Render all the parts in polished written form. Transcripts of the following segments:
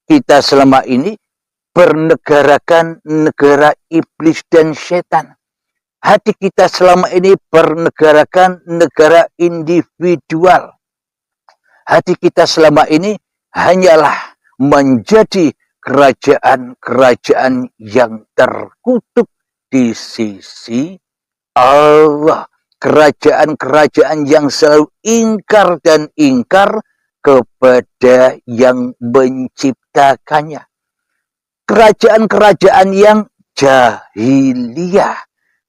kita selama ini bernegarakan negara iblis dan setan. Hati kita selama ini bernegarakan negara individual. Hati kita selama ini hanyalah menjadi kerajaan-kerajaan yang terkutuk di sisi Allah. Kerajaan-kerajaan yang selalu ingkar dan ingkar kepada yang menciptakannya. Kerajaan-kerajaan yang jahiliyah.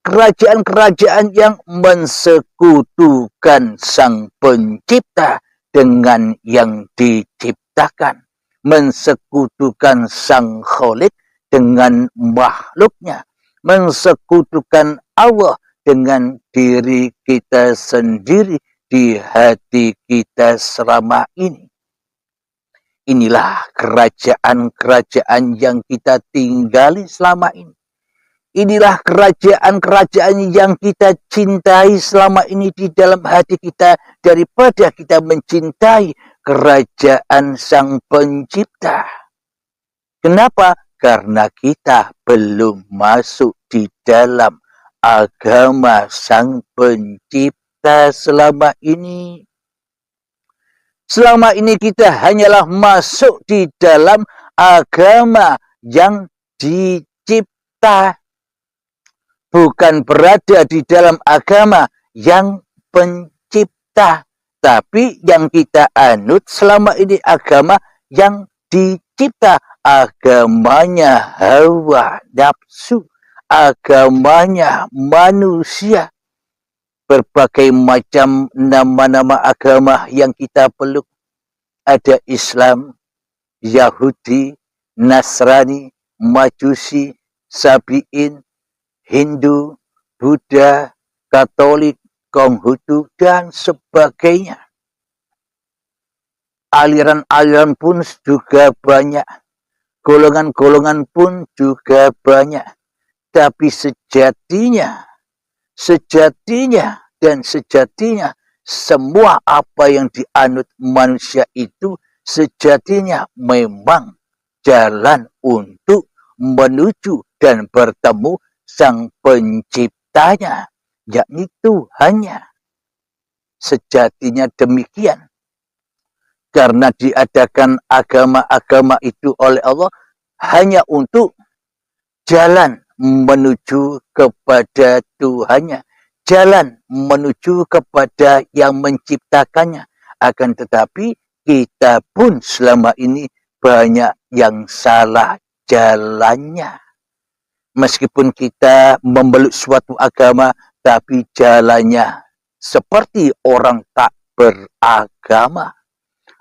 Kerajaan-kerajaan yang mensekutukan sang pencipta dengan yang diciptakan. Mensekutukan sang Khalik dengan makhluknya. Mensekutukan Allah dengan diri kita sendiri di hati kita selama ini. Inilah kerajaan-kerajaan yang kita tinggali selama ini. Inilah kerajaan-kerajaan yang kita cintai selama ini di dalam hati kita daripada kita mencintai kerajaan sang pencipta. Kenapa? Karena kita belum masuk di dalam agama sang pencipta selama ini. Selama ini kita hanyalah masuk di dalam agama yang dicipta. Bukan berada di dalam agama yang pencipta. Tapi yang kita anut selama ini agama yang dicipta. Agamanya hawa nafsu. Agamanya manusia. Berbagai macam nama-nama agama yang kita peluk. Ada Islam, Yahudi, Nasrani, Majusi, Sabi'in, Hindu, Buddha, Katolik, Konghucu, dan sebagainya. Aliran-aliran pun juga banyak. Golongan-golongan pun juga banyak. Tapi sejatinya semua apa yang dianut manusia itu sejatinya memang jalan untuk menuju dan bertemu sang penciptanya, yakni Tuhannya. Sejatinya demikian. Karena diadakan agama-agama itu oleh Allah hanya untuk jalan menuju kepada Tuhannya, jalan menuju kepada yang menciptakannya. Akan tetapi kita pun selama ini banyak yang salah jalannya. Meskipun kita memeluk suatu agama, tapi jalannya seperti orang tak beragama.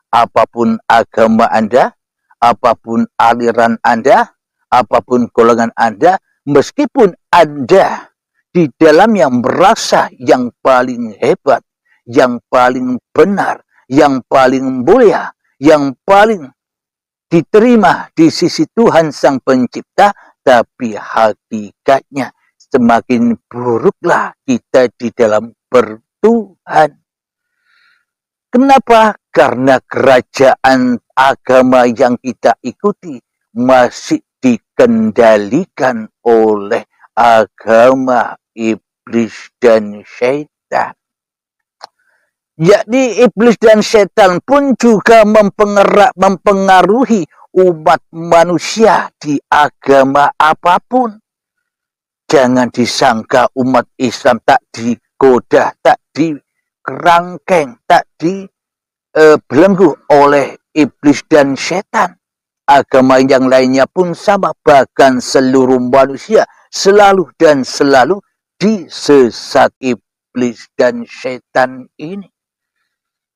Apapun agama Anda, apapun aliran Anda, apapun golongan Anda, meskipun Anda di dalamnya merasa yang paling hebat, yang paling benar, yang paling mulia, yang paling diterima di sisi Tuhan Sang Pencipta, tapi hakikatnya semakin buruklah kita di dalam bertuhan. Kenapa? Karena kerajaan agama yang kita ikuti masih dikendalikan oleh agama iblis dan syaitan. Jadi iblis dan syaitan pun juga mempengaruhi umat manusia di agama apapun. Jangan disangka umat Islam tak digoda, tak dikerangkeng, tak dibelenggu oleh iblis dan syaitan. Agama yang lainnya pun sama, bahkan seluruh manusia selalu dan selalu disesat iblis dan syaitan ini.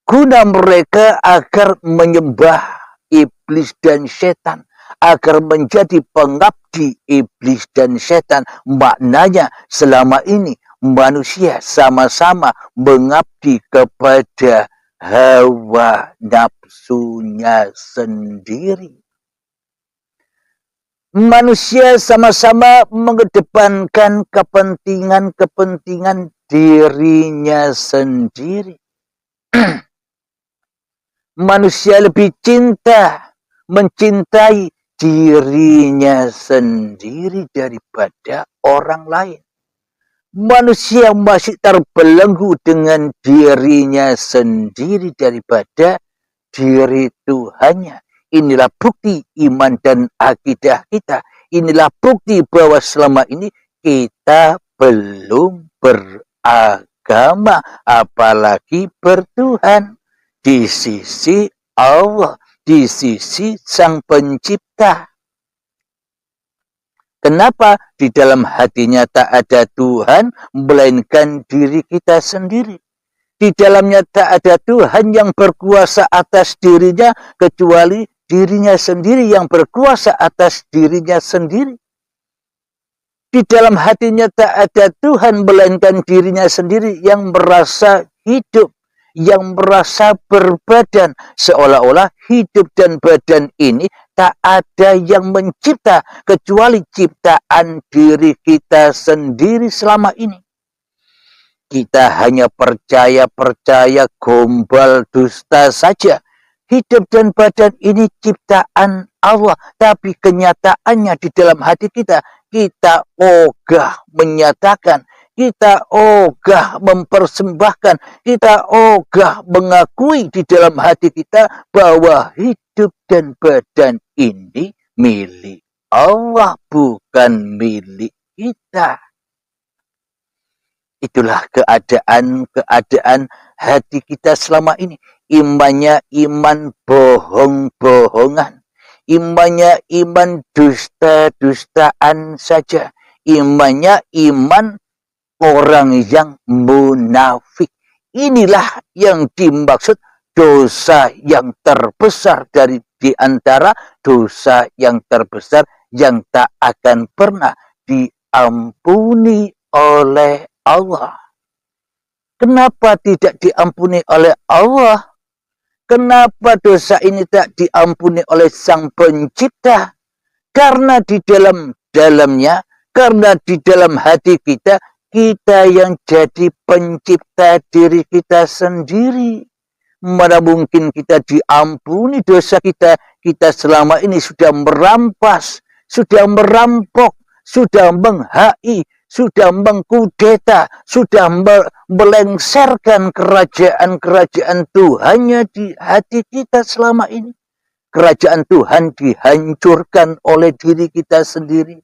Guna mereka agar menyembah iblis dan syaitan, agar menjadi pengabdi iblis dan syaitan. Maknanya selama ini manusia sama-sama mengabdi kepada hawa nafsunya sendiri. Manusia sama-sama mengedepankan kepentingan-kepentingan dirinya sendiri. Manusia lebih cinta mencintai dirinya sendiri daripada orang lain. Manusia masih terbelenggu dengan dirinya sendiri daripada diri Tuhannya. Inilah bukti iman dan akidah kita. Inilah bukti bahwa selama ini kita belum beragama, apalagi bertuhan di sisi Allah, di sisi Sang Pencipta. Kenapa? Di dalam hatinya tak ada Tuhan, melainkan diri kita sendiri. Di dalamnya tak ada Tuhan yang berkuasa atas dirinya, kecuali dirinya sendiri yang berkuasa atas dirinya sendiri. Di dalam hatinya tak ada Tuhan, melainkan dirinya sendiri yang merasa hidup, yang merasa berbadan, seolah-olah hidup dan badan ini tak ada yang mencipta kecuali ciptaan diri kita sendiri selama ini. Kita hanya percaya gombal dusta saja. Hidup dan badan ini ciptaan Allah, tapi kenyataannya di dalam hati kita, kita ogah menyatakan, kita ogah mempersembahkan, kita ogah mengakui di dalam hati kita bahwa hidup dan badan ini milik Allah, bukan milik kita. Itulah keadaan hati kita selama ini. Imannya iman bohong-bohongan. Imannya iman dusta-dustaan saja. Imannya iman orang yang munafik. Inilah yang dimaksud dosa yang terbesar di antara dosa yang terbesar yang tak akan pernah diampuni oleh Allah. Kenapa tidak diampuni oleh Allah? Kenapa dosa ini tak diampuni oleh Sang Pencipta? Karena di dalamnya, karena di dalam hati kita, kita yang jadi pencipta diri kita sendiri. Mana mungkin kita diampuni dosa kita? Kita selama ini sudah merampas, sudah merampok, sudah menghai, sudah mengkudeta, sudah melengsarkan kerajaan-kerajaan Tuhannya di hati kita selama ini. Kerajaan Tuhan dihancurkan oleh diri kita sendiri.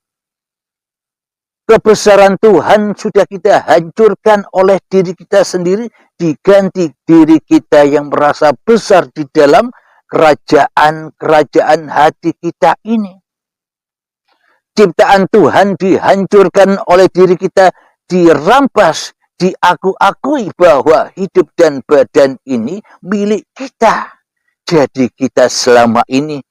Kebesaran Tuhan sudah kita hancurkan oleh diri kita sendiri, diganti diri kita yang merasa besar di dalam kerajaan-kerajaan hati kita ini. Ciptaan Tuhan dihancurkan oleh diri kita, dirampas, diakui bahwa hidup dan badan ini milik kita. Jadi kita selama ini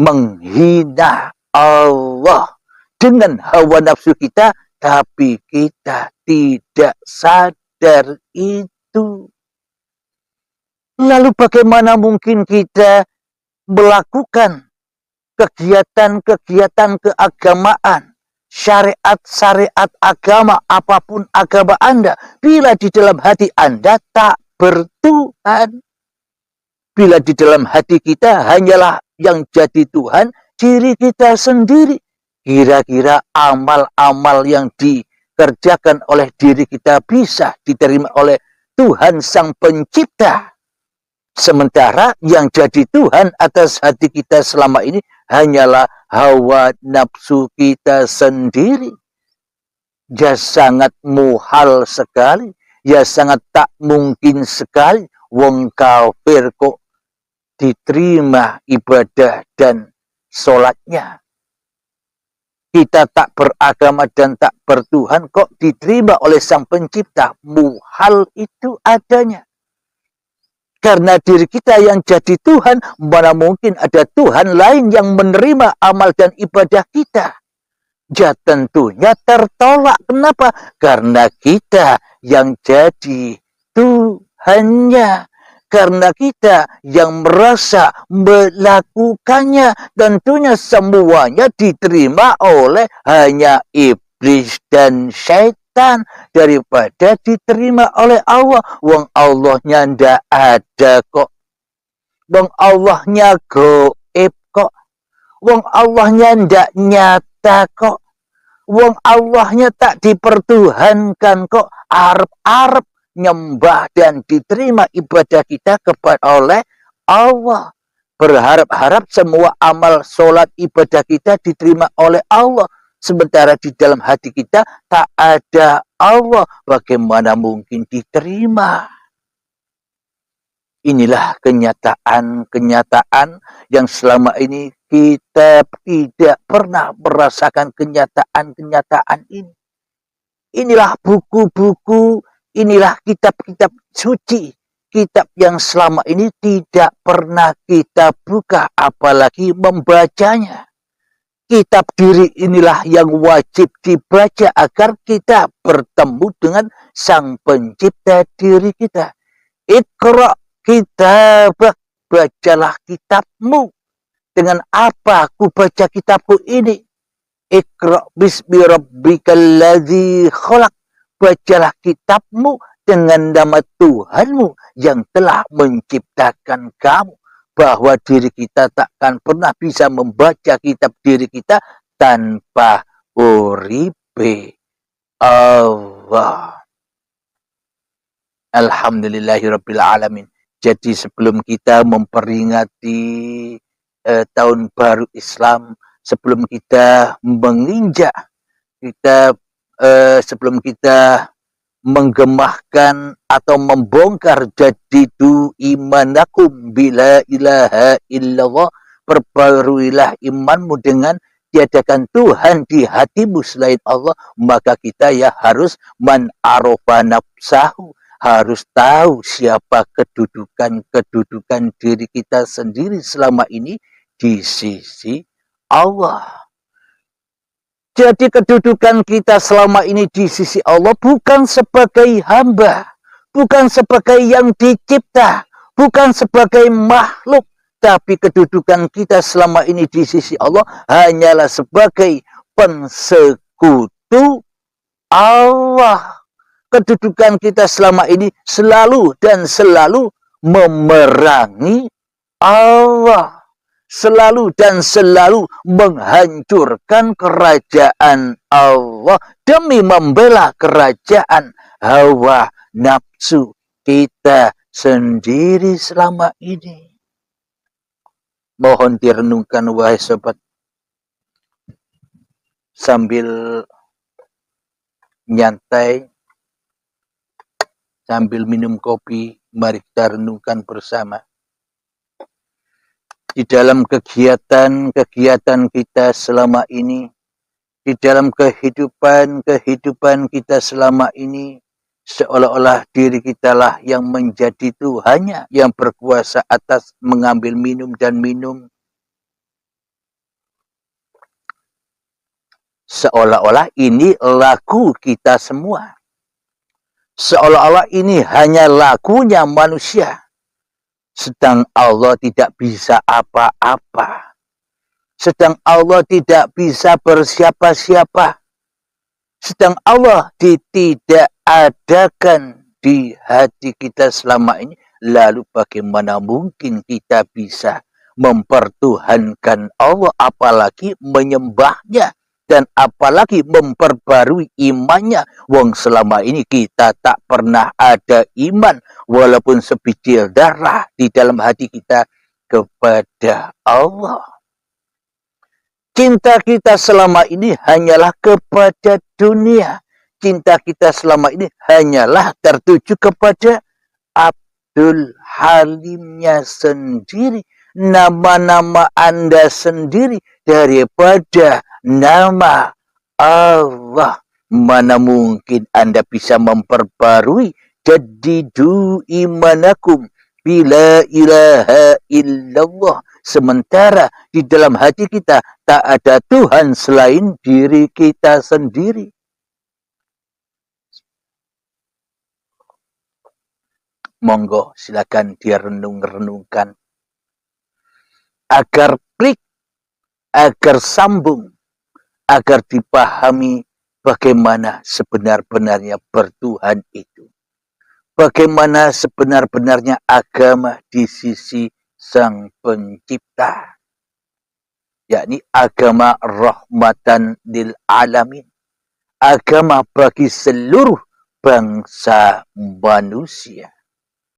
menghina Allah dengan hawa nafsu kita, tapi kita tidak sadar itu. Lalu bagaimana mungkin kita melakukan kegiatan-kegiatan keagamaan, syariat-syariat agama, apapun agama Anda, bila di dalam hati Anda tak bertuhan? Bila di dalam hati kita hanyalah yang jadi Tuhan diri kita sendiri, kira-kira amal-amal yang dikerjakan oleh diri kita bisa diterima oleh Tuhan Sang Pencipta? Sementara yang jadi Tuhan atas hati kita selama ini hanyalah hawa nafsu kita sendiri. Ya sangat muhal sekali, ya sangat tak mungkin sekali wong kafir kok diterima ibadah dan sholatnya. Kita tak beragama dan tak bertuhan kok diterima oleh Sang Pencipta. Muhal itu adanya. Karena diri kita yang jadi Tuhan, mana mungkin ada Tuhan lain yang menerima amal dan ibadah kita? Ya tentunya tertolak. Kenapa? Karena kita yang jadi Tuhannya. Karena kita yang merasa melakukannya. Tentunya semuanya diterima oleh hanya iblis dan syaitan daripada diterima oleh Allah. Wong Allahnya ndak ada kok. Wong Allahnya gaib kok. Wong Allahnya ndak nyata kok. Wong Allahnya tak dipertuhankan kok. Arep-arep nyembah dan diterima ibadah kita kepada oleh Allah. Berharap-harap semua amal sholat ibadah kita diterima oleh Allah. Sementara di dalam hati kita tak ada Allah. Bagaimana mungkin diterima? Inilah kenyataan-kenyataan yang selama ini kita tidak pernah merasakan kenyataan-kenyataan ini. Inilah buku-buku, inilah kitab-kitab suci. Kitab yang selama ini tidak pernah kita buka, apalagi membacanya. Kitab diri inilah yang wajib dibaca agar kita bertemu dengan Sang Pencipta diri kita. Iqra kitabak, bacalah kitabmu. Dengan apa aku baca kitabku ini? Iqra bismi rabbikal ladzi khalaq, bacalah kitabmu dengan nama Tuhanmu yang telah menciptakan kamu. Bahwa diri kita takkan pernah bisa membaca kitab diri kita tanpa uripe Allah. Alhamdulillahirabbil alamin. Jadi sebelum kita memperingati tahun baru Islam, sebelum kita menginjak, sebelum kita menggemahkan atau membongkar jadidu imanakum bila ilaha illallah, perbaruilah imanmu dengan tiadakan Tuhan di hatimu selain Allah, maka kita ya harus man arofa nafsahu, harus tahu siapa kedudukan diri kita sendiri selama ini di sisi Allah. Jadi kedudukan kita selama ini di sisi Allah bukan sebagai hamba, bukan sebagai yang dicipta, bukan sebagai makhluk, tapi kedudukan kita selama ini di sisi Allah hanyalah sebagai pensekutu Allah. Kedudukan kita selama ini selalu dan selalu memerangi Allah. Selalu dan selalu menghancurkan kerajaan Allah demi membela kerajaan hawa nafsu kita sendiri selama ini. Mohon direnungkan wahai sobat, sambil nyantai, sambil minum kopi, mari kita renungkan bersama. Di dalam kegiatan-kegiatan kita selama ini, di dalam kehidupan kita selama ini, seolah-olah diri kita lah yang menjadi Tuhannya, yang berkuasa atas mengambil minum dan minum. Seolah-olah ini laku kita semua. Seolah-olah ini hanya lakunya manusia. Sedang Allah tidak bisa apa-apa. Sedang Allah tidak bisa bersiapa-siapa. Sedang Allah tidak adakan di hati kita selama ini. Lalu bagaimana mungkin kita bisa mempertuhankan Allah, apalagi menyembahnya, dan apalagi memperbarui imannya. Wong selama ini kita tak pernah ada iman, walaupun sebiji darah di dalam hati kita kepada Allah. Cinta kita selama ini hanyalah kepada dunia. Cinta kita selama ini hanyalah tertuju kepada Abdul Halimnya sendiri. Nama-nama Anda sendiri daripada nama Allah. Mana mungkin Anda bisa memperbarui jadidu imanakum bila ilaha illallah, sementara di dalam hati kita tak ada Tuhan selain diri kita sendiri. Monggo silakan direnung-renungkan agar klik, agar sambung, agar dipahami bagaimana sebenar-benarnya bertuhan itu. Bagaimana sebenar-benarnya agama di sisi Sang Pencipta. yakni agama rahmatan lil alamin, agama bagi seluruh bangsa manusia.